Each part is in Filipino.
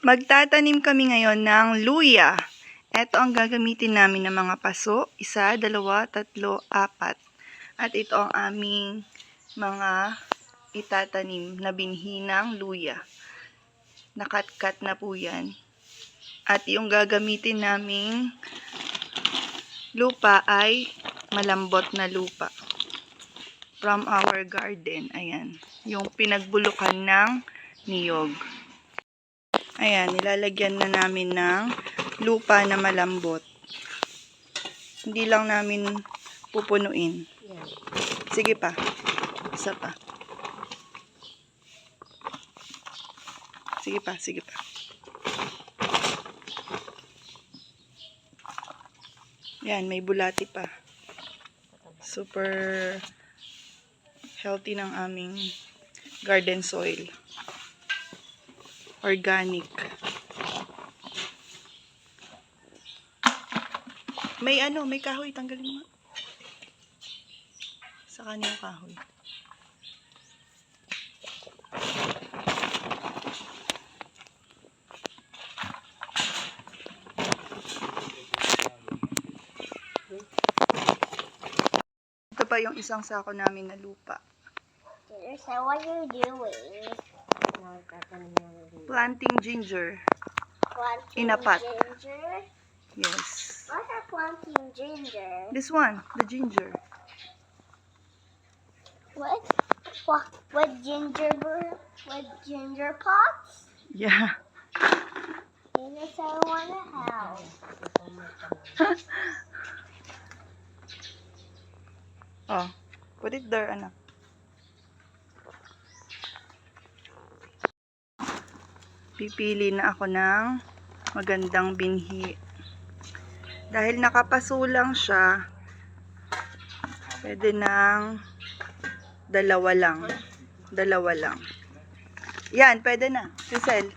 Magtatanim kami ngayon ng luya. Ito ang gagamitin namin ng mga paso. 1, 2, 3, 4. At ito ang aming mga itatanim na binhi ng luya. Nakat-kat na po yan. At yung gagamitin naming lupa ay malambot na lupa. From our garden. Ayan. Yung pinagbulukan ng niyog. Ayan, nilalagyan na namin ng lupa na malambot. Hindi lang namin pupunuin. Sige pa. Isa pa. Sige pa, sige pa. Yan, may bulati pa. Super healthy ng aming garden soil. Organic. May kahoy. Tanggalin mo. Sa kanya yung kahoy. Ito pa yung isang sako namin na lupa. So what are you doing? Planting ginger. Planting In a pot. ginger? Yes. What are planting ginger? This one, the ginger. What? What ginger? What ginger pots? Yeah. Yes, I want a house. Oh, put it there, anak. Pipili na ako ng magandang binhi. Dahil nakapaso lang siya, pwede ng dalawa lang. Yan, pwede na. Sisel,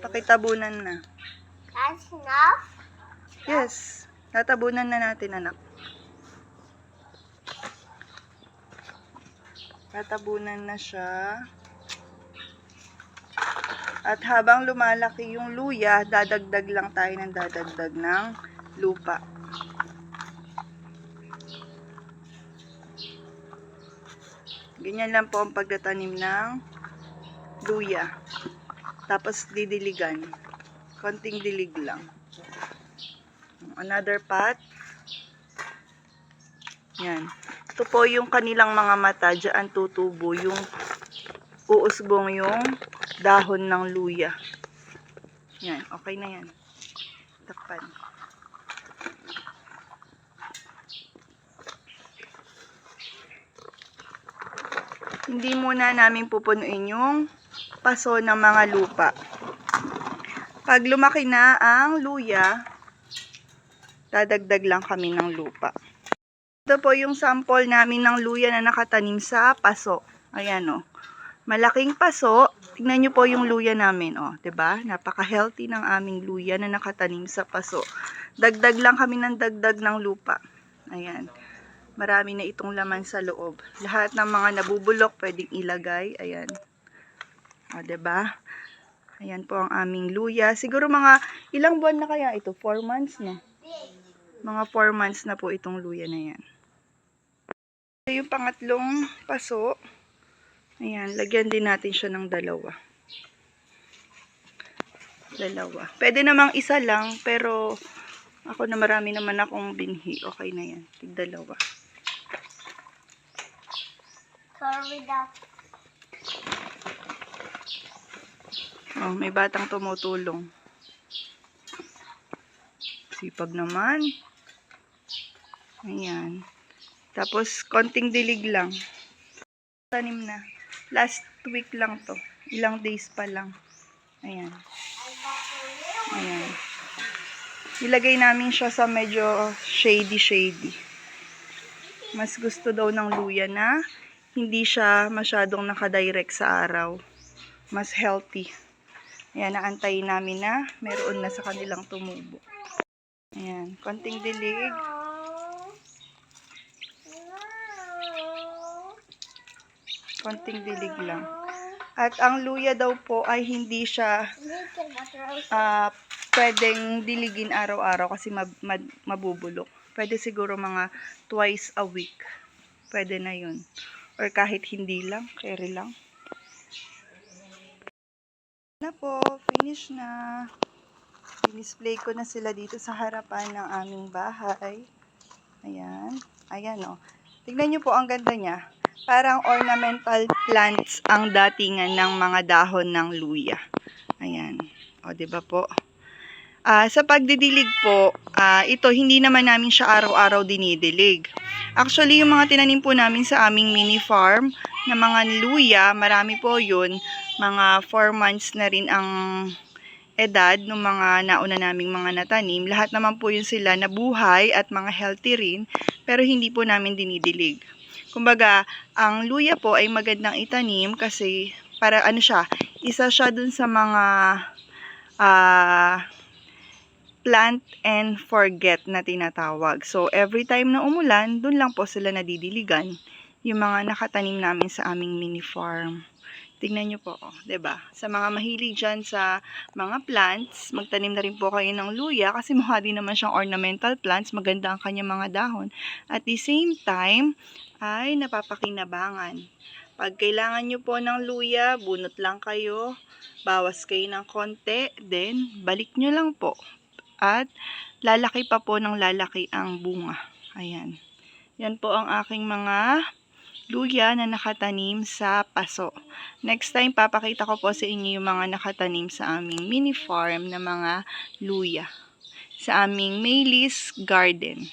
pakitabunan na. That's enough? Yes, tatabunan na natin, anak. Tatabunan na siya. At habang lumalaki yung luya, dadagdag lang tayo ng dadagdag ng lupa. Ganyan lang po ang pagtatanim ng luya. Tapos didiligan. Konting dilig lang. Another pot. Yan. Ito po yung kanilang mga mata. Diyan tutubo yung uusbong yung dahon ng luya. Yan. Okay na yan. Takpan. Hindi muna namin pupunuin yung paso ng mga lupa. Pag lumaki na ang luya, dadagdag lang kami ng lupa. Ito po yung sample namin ng luya na nakatanim sa paso. Ayan o. Malaking paso. Tingnan nyo po yung luya namin. O, 'di ba? Napaka-healthy ng aming luya na nakatanim sa paso. Dagdag lang kami ng dagdag ng lupa. Ayan. Marami na itong laman sa loob. Lahat ng mga nabubulok pwedeng ilagay. Ayan. O, 'di ba? Ayan po ang aming luya. Siguro mga ilang buwan na kaya ito? 4 months na. Mga 4 months na po itong luya na yan. Ito yung pangatlong paso. Ayan, lagyan din natin siya ng dalawa. Pwede namang isa lang, pero ako na marami naman akong binhi. Okay na yan. Tig-dalawa. Sorry, Dad. Oh, may batang tumutulong. Sipag naman. Ayan. Tapos, konting dilig lang. Tanim na. Last week lang to. Ilang days pa lang. Ayan. Ayan. Ilagay namin siya sa medyo shady. Mas gusto daw ng luya na hindi siya masyadong nakadirect sa araw. Mas healthy. Ayan, naantayin namin na meron na sa kanilang tumubo. Ayan, konting dilig. Konting dilig lang. At ang luya daw po ay hindi siya pwedeng diligin araw-araw kasi mabubulok. Pwede siguro mga twice a week. Pwede na yun. Or kahit hindi lang, carry lang. Na po, finish na. Dinisplay ko na sila dito sa harapan ng aming bahay. Ayan. Ayan o. Tignan nyo po, ang ganda niya. Parang ornamental plants ang datingan ng mga dahon ng luya. Ayan. O, diba po? Sa pagdidilig po, ito hindi naman namin siya araw-araw dinidilig. Actually, yung mga tinanim po namin sa aming mini farm na mga luya, marami po yun. Mga 4 months na rin ang edad ng mga nauna naming mga natanim. Lahat naman po yun sila nabuhay at mga healthy rin, pero hindi po namin dinidilig. Kumbaga, ang luya po ay magandang itanim kasi para ano siya, isa siya dun sa mga plant and forget na tinatawag. So, every time na umulan, dun lang po sila nadidiligan. Yung mga nakatanim namin sa aming mini farm. Tingnan nyo po, oh, 'di ba? Sa mga mahilig dyan sa mga plants, magtanim na rin po kayo ng luya kasi mukha din naman siyang ornamental plants. Maganda ang kanyang mga dahon. At the same time, ay napapakinabangan. Pag kailangan nyo po ng luya, bunot lang kayo, bawas kayo ng konti, then balik nyo lang po. At lalaki pa po ng lalaki ang bunga. Ayan. Yan po ang aking mga luya na nakatanim sa paso. Next time, papakita ko po sa inyo yung mga nakatanim sa aming mini farm na mga luya. Sa aming Maylis Garden.